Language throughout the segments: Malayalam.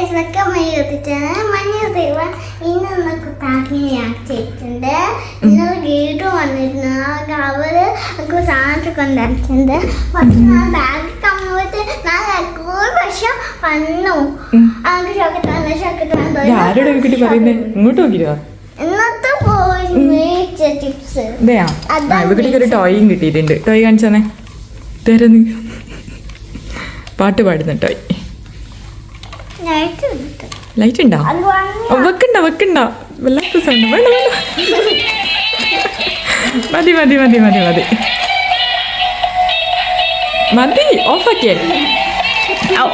ഇന്നൊക്കെ പാക്കിങ് ഞാൻ ചെയ്തിട്ടുണ്ട്. ഇന്നൊരു ഗേറ്റ് വന്നിരുന്നു. അവര് എനിക്ക് സാധനത്തിൽ കൊണ്ടുവന്നിട്ടുണ്ട്. പക്ഷെ ഞാൻ ബാഗ് കമ്മുമ്പത്ത് നല്ല വർഷം വന്നു. അവർക്ക് ഇന്നത്തെ പോയി ടിപ്സ് ഒരു ടോയും കിട്ടിയിട്ടുണ്ട്. ടോയ് കാണിച്ചാന്നേ തരുന്നു. പാട്ട് പാടുന്ന ടോയ്. ലൈറ്റ് ഉണ്ടോ? വെക്കണ്ട വല്ലാത്ത സൗണ്ട്. വേണ്ട മതി മതി മതി മതി മതി മതി. ഓഫാക്കിയേ.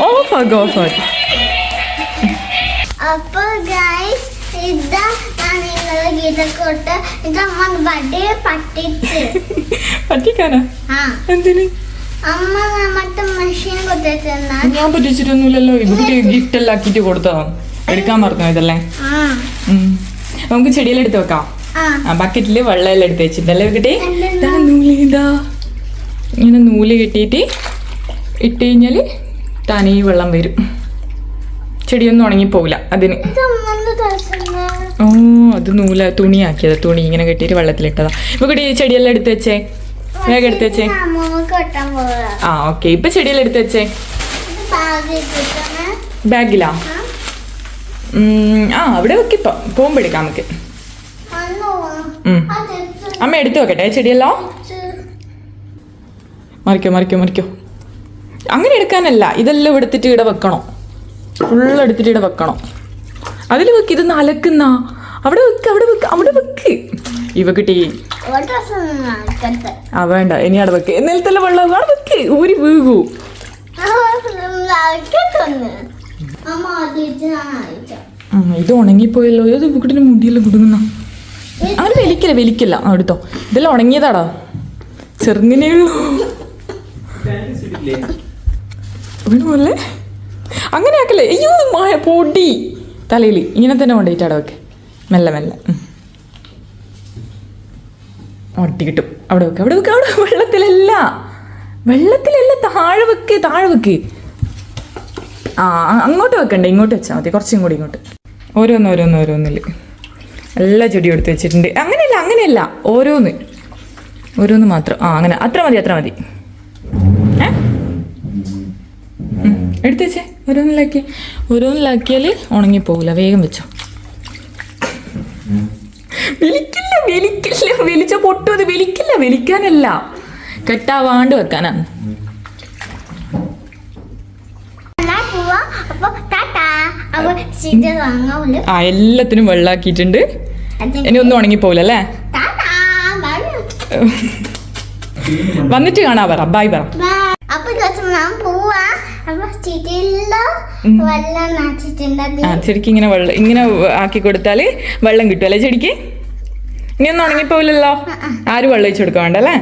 ഓഫാക്ക്. അപ്പൊ ഗൈസ് ഇതാ ഞാൻ നിങ്ങളെ ഗീതക്കോട്ട് ഇതമ്മ ബർത്ത്ഡേ പറ്റിക്കാനാ? എന്തിന്? അമ്മ മറ്റേ മെഷീൻ കൊടുത്തിട്ടുണ്ടാ. ഞാൻ പറ്റിച്ചിട്ടൊന്നുമില്ലല്ലോ. ഇവിടെ ഗിഫ്റ്റ് എല്ലാം ആക്കിട്ട് കൊടുത്തോ? എടുക്കാൻ മറന്നോ ഇതല്ലേ? നമുക്ക് ചെടിയെല്ലാം എടുത്ത് വെക്കാം. ബക്കറ്റില് വെള്ളമെല്ലാം എടുത്ത് വെച്ചിട്ടല്ലേ വെക്കട്ടെ. നൂലിതാ ഇങ്ങനെ നൂല് കെട്ടിയിട്ട് ഇട്ട് കഴിഞ്ഞാല് താനേ വെള്ളം വരും. ചെടിയൊന്നും ഉണങ്ങിപ്പോവില്ല അതിന്. ഓ അത് തുണിയാക്കിയതാ. തുണി ഇങ്ങനെ കെട്ടിയിട്ട് വെള്ളത്തിലിട്ടതാ. ഇവിടെ ചെടിയെല്ലാം എടുത്ത് വെച്ചേ. വേഗം എടുത്ത് വെച്ചേ. ഓക്കെ. ഇപ്പൊ ചെടിയെല്ലാം എടുത്ത് വെച്ചേ. ബാഗിലാ? അവിടെ വെക്കിപ്പോ പോകുമ്പോ എടുക്കാം നമുക്ക്. അമ്മ എടുത്തു വെക്കട്ടെ ചെടിയല്ലോ. മറിക്കോ. അങ്ങനെ എടുക്കാനല്ല, ഇതെല്ലാം എടുത്തിട്ട് ഇവിടെ വെക്കണം. ഫുള്ള് എടുത്തിട്ട് ഇവിടെ വെക്കണം. അതിൽ വെക്ക്. ഇത് അലക്കുന്ന അവിടെ വെക്ക്. ഇവക്ക് ടീ വേണ്ട. ഇനി അവിടെ വെക്ക്. നിലത്തെല്ലാം വെള്ളം അവിടെ വെക്ക്. ഊരി വീകൂ. ഇത് ഉണങ്ങിപ്പോയല്ലോ. ഇത് ഇവക്കിട്ട് മുടിയെല്ലാം കുടുങ്ങുന്ന. അങ്ങനെ വലിക്കില്ല. എടുത്തോ. ഇതെല്ലാം ഉണങ്ങിയതാടാ. ചെറുങ്ങനെ പോലെ അങ്ങനെ ആക്കല്ലേ. അയ്യോ പൊടി തലയിൽ. ഇങ്ങനെ തന്നെ കൊണ്ടുപോയിട്ട് അവിടെ വെക്ക്. മെല്ലെ ഒട്ടി കിട്ടും. അവിടെ വെക്ക്. വെള്ളത്തിലല്ല താഴെ വെക്ക്. അങ്ങോട്ട് വെക്കണ്ടേ, ഇങ്ങോട്ട് വെച്ചാൽ മതി. കുറച്ചും കൂടി ഇങ്ങോട്ട്. ഓരോന്നില് എല്ലാ ചെടിയും എടുത്ത് വെച്ചിട്ടുണ്ട്. അങ്ങനെയല്ല ഓരോന്ന് മാത്രം. അങ്ങനെ അത്ര മതി. എടുത്ത് വെച്ചേ. ഓരോന്നിലാക്കിയാൽ ഉണങ്ങിപ്പോകില്ല. വേഗം വെച്ചോ. വലിച്ച പൊട്ടും. അത് വലിക്കാനല്ല, കെട്ടാവാണ്ട് വെക്കാനാണ്. എല്ലാത്തിനും വെള്ളാക്കിയിട്ടുണ്ട്. ഇനി ഒന്നും ഉണങ്ങിപ്പോവില്ലല്ലേ? വന്നിട്ട് കാണാ പറ. ബൈ പറ. ചെടിക്ക് ഇങ്ങനെ ഇങ്ങനെ ആക്കി കൊടുത്താല് വെള്ളം കിട്ടും അല്ലേ ചെടിക്ക്? ഇനി ഒന്നും ഉണങ്ങിപ്പോവില്ലല്ലോ. ആരും വെള്ളം ഒഴിച്ചു കൊടുക്കാൻ വേണ്ടല്ലേ?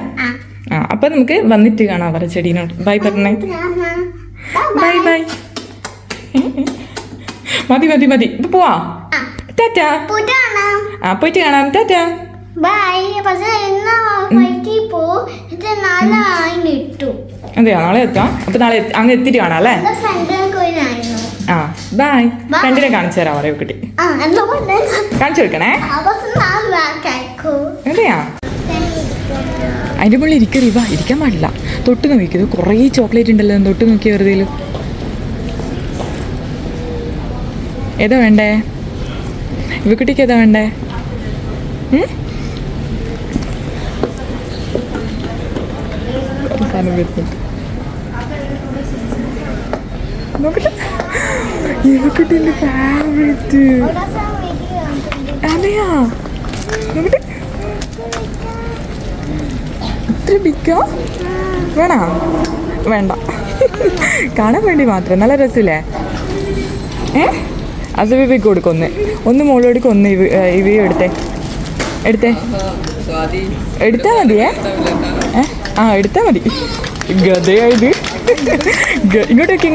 അപ്പൊ നമുക്ക് വന്നിട്ട് കാണാ പറ ചെടീനോട്. ബൈ പറഞ്ഞേ. ബൈ. മതി. ഇപ്പൊ പോവാ. ടാറ്റാ. പോയിട്ട് കാണാം. ടാറ്റാ. അതെയോ? നാളെ എത്താം. അപ്പൊ നാളെ അങ്ങ് എത്തിയിട്ട് കാണാം അല്ലേ? ബൈ. ഫ്രണ്ടിനെ കാണിച്ചു തരാം. പറയൂ കുട്ടി. കാണിച്ചു കൊടുക്കണേ. അതെയാ? അതിന്റെ മുകളിൽ ഇരിക്കാൻ പാടില്ല. തൊട്ട് നോക്കിയത് കുറേ ചോക്ലേറ്റ് ഉണ്ടല്ലോ. തൊട്ട് നോക്കിയ വെറുതെ. ഏതാ വേണ്ടേ? ഇവക്കുട്ടിക്ക് ഏതാ വേണ്ടേ? നോക്കട്ടെ. ഇവക്കുട്ടിന്റെ ഫേവറേറ്റ്. അതെയാ? നോക്കട്ടെ. ഇത്ര ബിക്കാ? വേണ്ട. കാണാൻ വേണ്ടി മാത്രം. നല്ല രസമില്ലേ? അസബിക്ക് കൊടുക്കൊന്ന്. ഒന്ന് മോളോടിക്ക് ഒന്ന് ഇവയും എടുത്താ മതിയേ. എടുത്താ മതി. ഗതയായത്. ഇങ്ങോട്ടേക്ക്.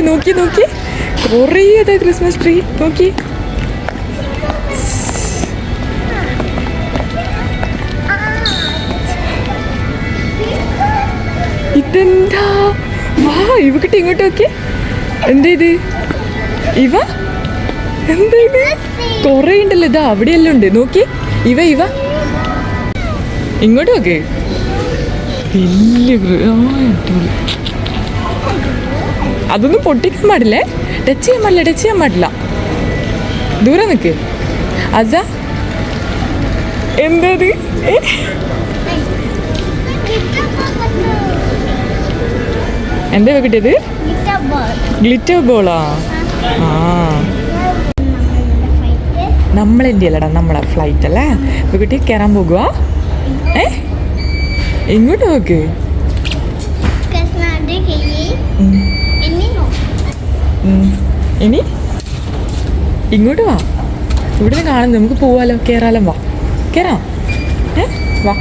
നോക്കി കുറേ ക്രിസ്മസ് ട്രീ നോക്കി. ഇതെന്താ? വാ, ഇവക്കിട്ട് ഇങ്ങോട്ട് നോക്കി. എന്താ ഇത്? ഇവ എന്താ ഇത്? കൊറേ ഉണ്ടല്ലോ. ഇതാ അവിടെയെല്ലാം ഉണ്ട്. നോക്കി, ഇവ ഇങ്ങോട്ട് നോക്ക്. വലിയ അതൊന്നും പൊട്ടിക്കാൻ പാടില്ലേ? ടച്ച് ചെയ്യാൻ പാടില്ല. ദൂരെ നിക്ക്. അസ എന്താ എന്താ കിട്ടിയത്? ഗ്ലിറ്റർ ബോളാ? ആ, നമ്മളെന്റെ അല്ലടാ, നമ്മളെ ഫ്ലൈറ്റ് അല്ലേ കുട്ടി. കയറാൻ പോകുക. ഇങ്ങോട്ട് നോക്ക്. ഇനി ഇങ്ങോട്ട് വാ. ഇവിടെ നിന്ന് കാണുന്നു. നമുക്ക് പോവാലോ, കയറാലോ. വാ, കയറാം. വാ.